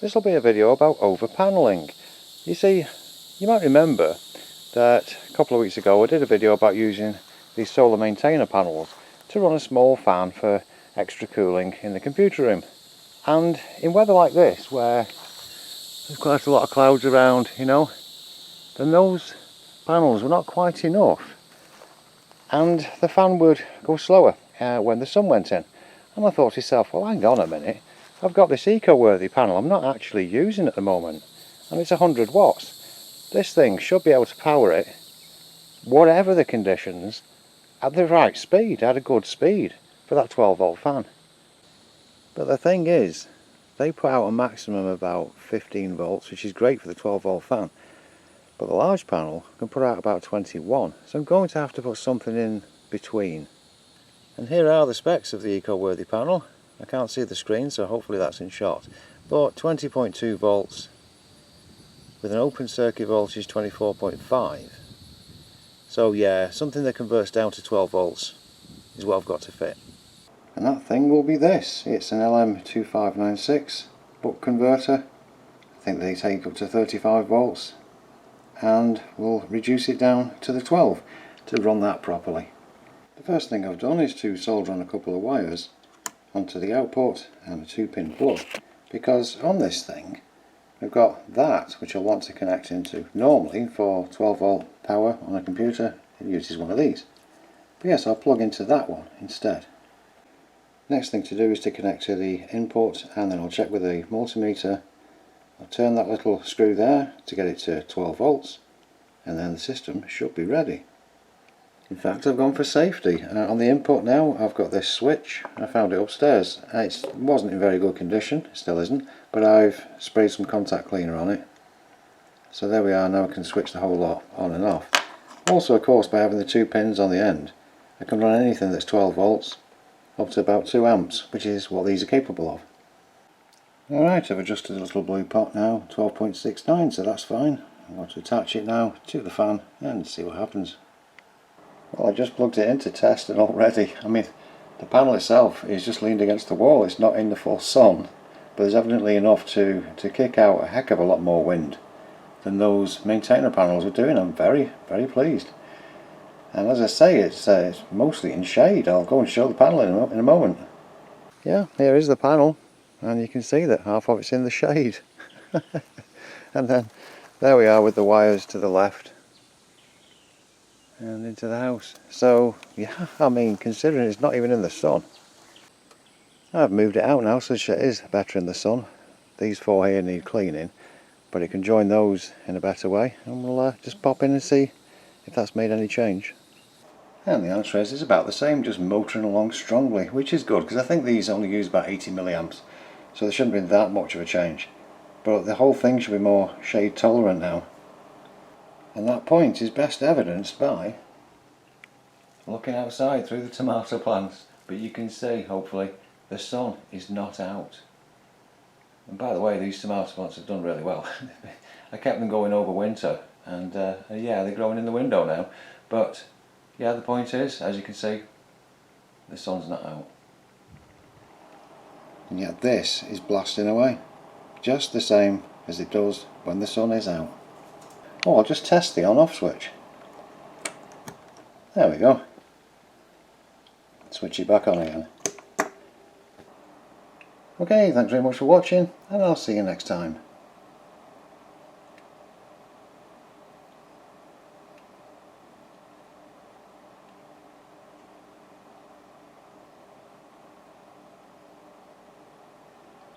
This will be a video about overpaneling. You see, you might remember that a couple of weeks ago I did a video about using these solar maintainer panels to run a small fan for extra cooling in the computer room. And in weather like this, where there's quite a lot of clouds around, you know, then those panels were not quite enough. And the fan would go slower when the sun went in. And I thought to myself, well, hang on a minute, I've got this eco-worthy panel I'm not actually using at the moment, and it's 100 watts. This thing should be able to power it, whatever the conditions, at the right speed, at a good speed, for that 12 volt fan. But the thing is, they put out a maximum of about 15 volts, which is great for the 12 volt fan. But the large panel can put out about 21, so I'm going to have to put something in between. And here are the specs of the eco-worthy panel. I can't see the screen, so hopefully that's in shot. But 20.2 volts with an open circuit voltage 24.5. So yeah, something that converts down to 12 volts is what I've got to fit. And that thing will be this. It's an LM2596 buck converter. I think they take up to 35 volts. And we'll reduce it down to the 12 to run that properly. The first thing I've done is to solder on a couple of wires onto the output and a 2-pin plug, because on this thing we've got that which I want to connect into. Normally for 12 volt power on a computer it uses one of these, but yes, I'll plug into that one instead. Next thing to do is to connect to the input, and then I'll check with the multimeter. I'll turn that little screw there to get it to 12 volts, and then the system should be ready. In fact, I've gone for safety. On the input now I've got this switch. I found it upstairs. It wasn't in very good condition, it still isn't, but I've sprayed some contact cleaner on it. So there we are, now I can switch the whole lot on and off. Also, of course, by having the 2 pins on the end, I can run anything that's 12 volts up to about 2 amps, which is what these are capable of. Alright, I've adjusted the little blue pot now, 12.69, so that's fine. I'm going to attach it now to the fan and see what happens. Well, I just plugged it in to test, and already, I mean, the panel itself is just leaned against the wall. It's not in the full sun, but there's evidently enough to kick out a heck of a lot more wind than those maintainer panels are doing. I'm very, very pleased. And as I say, it's mostly in shade. I'll go and show the panel in a moment. Yeah, here is the panel, and you can see that half of it's in the shade. And then there we are with the wires to the left and into the house. So yeah, I mean, considering it's not even in the sun, I've moved it out now so it is better in the sun. These 4 here need cleaning, but it can join those in a better way, and we'll just pop in and see if that's made any change. And the answer is it's about the same, just motoring along strongly, which is good, because I think these only use about 80 milliamps, so there shouldn't be that much of a change. But the whole thing should be more shade tolerant now. And that point is best evidenced by looking outside through the tomato plants. But you can see, hopefully, the sun is not out. And by the way, these tomato plants have done really well. I kept them going over winter, and yeah, they're growing in the window now. But yeah, the point is, as you can see, the sun's not out. And yet this is blasting away, just the same as it does when the sun is out. Oh, I'll just test the on-off switch. There we go. Switch it back on again. Okay, thanks very much for watching, and I'll see you next time.